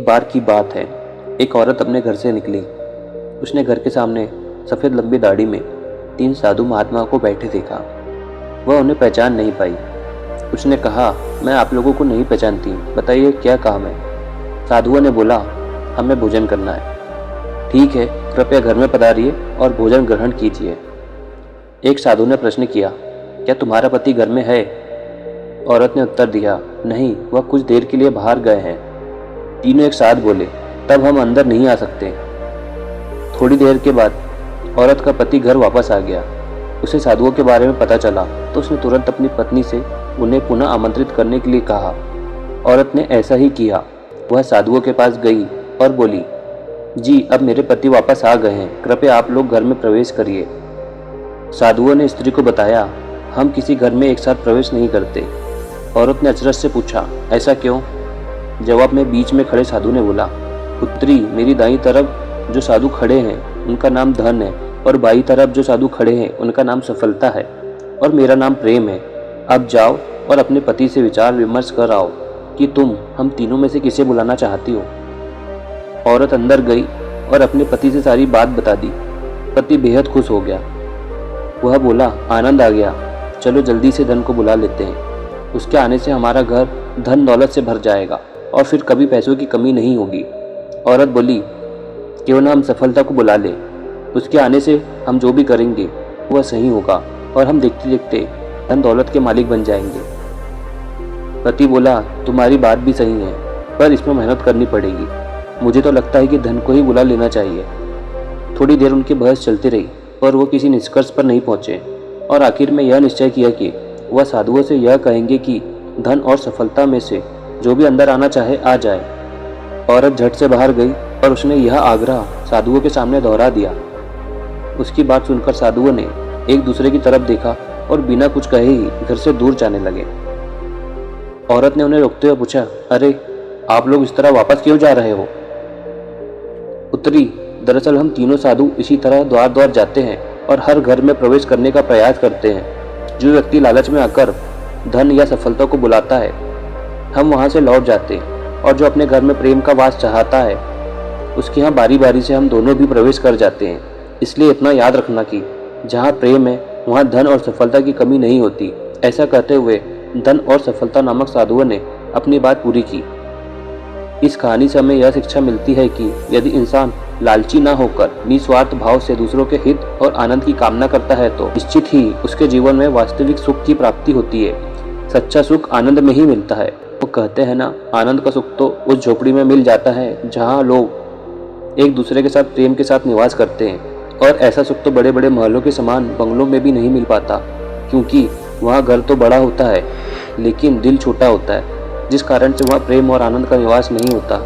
एक बार की बात है। एक औरत अपने घर से निकली। उसने घर के सामने सफ़ेद लंबी दाढ़ी में 3 साधु महात्मा को बैठे देखा। वह उन्हें पहचान नहीं पाई। उसने कहा, मैं आप लोगों को नहीं पहचानती, बताइए क्या काम है। साधुओं ने बोला, हमें भोजन करना है। ठीक है, कृपया घर में पधारिए और भोजन ग्रहण कीजिए। एक साधु ने प्रश्न किया, क्या तुम्हारा पति घर में है? औरत ने उत्तर दिया, नहीं, वह कुछ देर के लिए बाहर गए हैं। तीनों एक साथ बोले, तब हम अंदर नहीं आ सकते। थोड़ी देर के बाद औरत का पति घर वापस आ गया। उसे साधुओं के बारे में पता चला तो उसने तुरंत अपनी पत्नी से उन्हें पुनः आमंत्रित करने के लिए कहा। औरत ने ऐसा ही किया। वह साधुओं के पास गई और बोली, जी अब मेरे पति वापस आ गए हैं, कृपया आप लोग घर में प्रवेश करिए। साधुओं ने स्त्री को बताया, हम किसी घर में एक साथ प्रवेश नहीं करते। औरत ने अचरज से पूछा, ऐसा क्यों? जवाब में बीच में खड़े साधु ने बोला, पुत्री, मेरी दाईं तरफ जो साधु खड़े हैं उनका नाम धन है और बाईं तरफ जो साधु खड़े हैं उनका नाम सफलता है और मेरा नाम प्रेम है। अब जाओ और अपने पति से विचार विमर्श कर आओ कि तुम हम तीनों में से किसे बुलाना चाहती हो। औरत अंदर गई और अपने पति से सारी बात बता दी। पति बेहद खुश हो गया। वह बोला, आनंद आ गया, चलो जल्दी से धन को बुला लेते हैं। उसके आने से हमारा घर धन दौलत से भर जाएगा और फिर कभी पैसों की कमी नहीं होगी। औरत बोली, क्यों ना हम सफलता को बुला ले, उसके आने से हम जो भी करेंगे वह सही होगा और हम देखते देखते धन दौलत के मालिक बन जाएंगे। पति बोला, तुम्हारी बात भी सही है, पर इसमें मेहनत करनी पड़ेगी। मुझे तो लगता है कि धन को ही बुला लेना चाहिए। थोड़ी देर उनकी बहस चलती रही पर वो किसी निष्कर्ष पर नहीं पहुंचे और आखिर में यह निश्चय किया कि वह साधुओं से यह कहेंगे कि धन और सफलता में से जो भी अंदर आना चाहे आ जाए। औरत झट से बाहर गई और उसने यह आग्रह साधुओं के सामने दोहरा दिया। उसकी बात सुनकर साधुओं ने एक दूसरे की तरफ देखा और बिना कुछ कहे ही घर से दूर जाने लगे। औरत ने उन्हें रोकते हुए पूछा, अरे आप लोग इस तरह वापस क्यों जा रहे हो? पुत्री, दरअसल हम तीनों साधु इसी तरह द्वार द्वार जाते हैं और हर घर में प्रवेश करने का प्रयास करते हैं। जो व्यक्ति लालच में आकर धन या सफलता को बुलाता है, हम वहां से लौट जाते हैं और जो अपने घर में प्रेम का वास चाहता है उसके यहाँ बारी बारी से हम दोनों भी प्रवेश कर जाते हैं। इसलिए इतना याद रखना कि जहाँ प्रेम है वहाँ धन और सफलता की कमी नहीं होती। ऐसा कहते हुए धन और सफलता नामक साधुओं ने अपनी बात पूरी की। इस कहानी से हमें यह शिक्षा मिलती है कि यदि इंसान लालची न होकर निस्वार्थ भाव से दूसरों के हित और आनंद की कामना करता है तो निश्चित ही उसके जीवन में वास्तविक सुख की प्राप्ति होती है। सच्चा सुख आनंद में ही मिलता है। वो कहते हैं ना, आनंद का सुख तो उस झोपड़ी में मिल जाता है जहाँ लोग एक दूसरे के साथ प्रेम के साथ निवास करते हैं। और ऐसा सुख तो बड़े बड़े महलों के समान बंगलों में भी नहीं मिल पाता, क्योंकि वहाँ घर तो बड़ा होता है लेकिन दिल छोटा होता है, जिस कारण से वहाँ प्रेम और आनंद का निवास नहीं होता।